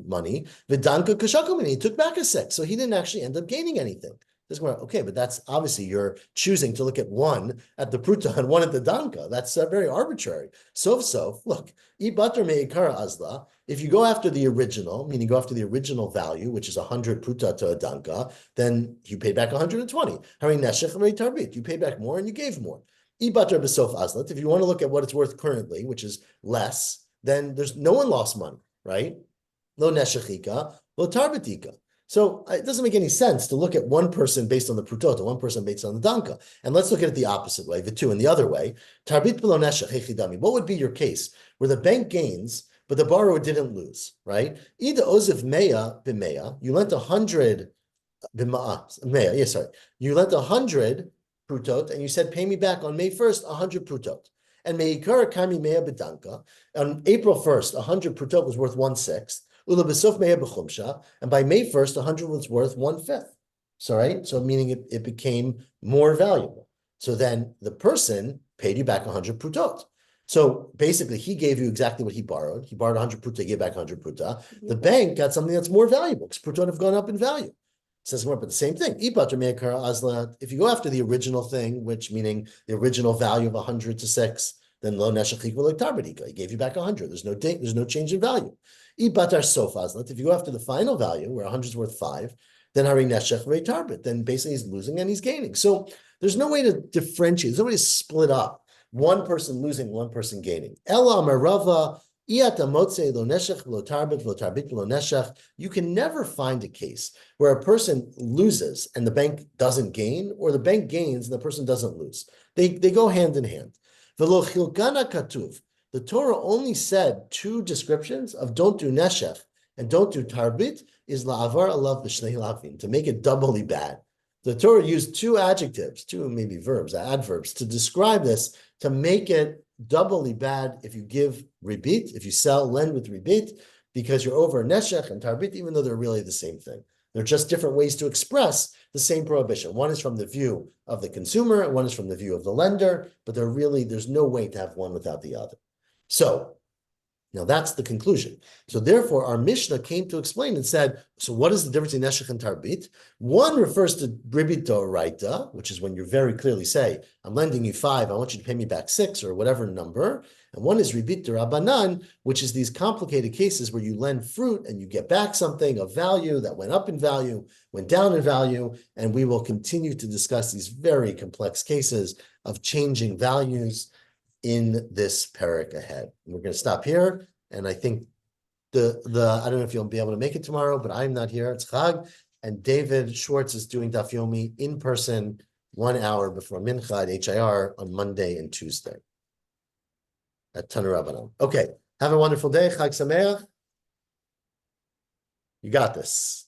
S1: money. The danka kashakomini, he took back a sixth, so he didn't actually end up gaining anything. Okay, but that's obviously you're choosing to look at one at the pruta and one at the danka. That's very arbitrary. Sof, look, ibater meikara azla. If you go after the original, meaning go after the original value, which is 100 pruta to a danka, then you pay back 120. Hari neshech tarbit, you pay back more and you gave more. Ibater besof azlat. If you want to look at what it's worth currently, which is less, then there's no one lost money, right? Lo neshechika, lo tarbitika. So it doesn't make any sense to look at one person based on the prutota, one person based on the danka. And let's look at it the opposite way, the two, and the other way. Tarbit below neshech hechidami. What would be your case where the bank gains, but the borrower didn't lose, right? Ida oziv mea b'mea. You lent 100 b'mea. You lent 100 prutot, and you said, pay me back on May 1st, 100 prutot. And meikar kami mea bedanka. On April 1st, 100 prutot was worth 1/6. Ula besuf mea bechumsha. And by May 1st, 100 was worth 1/5. So, right? So, meaning it became more valuable. So then the person paid you back 100 prutot. So basically, he gave you exactly what he borrowed. He borrowed 100 pruta, gave back 100 pruta. The bank got something that's more valuable because prutot have gone up in value. Says more, but the same thing. If you go after the original thing, which meaning the original value of 100 to 6, then lo neshech equal like tarbadika. He gave you back 100. There's no change in value. If you go after the final value, where 100 is worth 5, then hari neshech re tarbit. Then basically he's losing and he's gaining. So there's no way to differentiate. There's no way to split up. One person losing, one person gaining. Ela marava. You can never find a case where a person loses and the bank doesn't gain, or the bank gains and the person doesn't lose. They go hand in hand. The Torah only said 2 descriptions of don't do neshech and don't do tarbit is la'avar alav b'shnei lavin, to make it doubly bad. The Torah used 2 adjectives, 2 maybe verbs, adverbs, to describe this, to make it doubly bad if you give ribit, if you lend with ribit, because you're over neshech and tarbit, even though they're really the same thing. They're just different ways to express the same prohibition. One is from the view of the consumer, and one is from the view of the lender, but there's no way to have one without the other. So now that's the conclusion. So therefore, our Mishnah came to explain and said, so what is the difference in neshech and tarbit? One refers to ribit d'oraita, which is when you very clearly say, I'm lending you 5, I want you to pay me back 6 or whatever number. And one is ribit d'rabanan, which is these complicated cases where you lend fruit and you get back something of value that went up in value, went down in value. And we will continue to discuss these very complex cases of changing values in this parak ahead. We're going to stop here, and I think I don't know if you'll be able to make it tomorrow, but I'm not here. It's Chag, and David Schwartz is doing Daf Yomi in person 1 hour before Mincha at HIR on Monday and Tuesday at Tanu Rabbanon. Okay, have a wonderful day. Chag Sameach. You got this.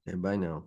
S2: Okay, bye now.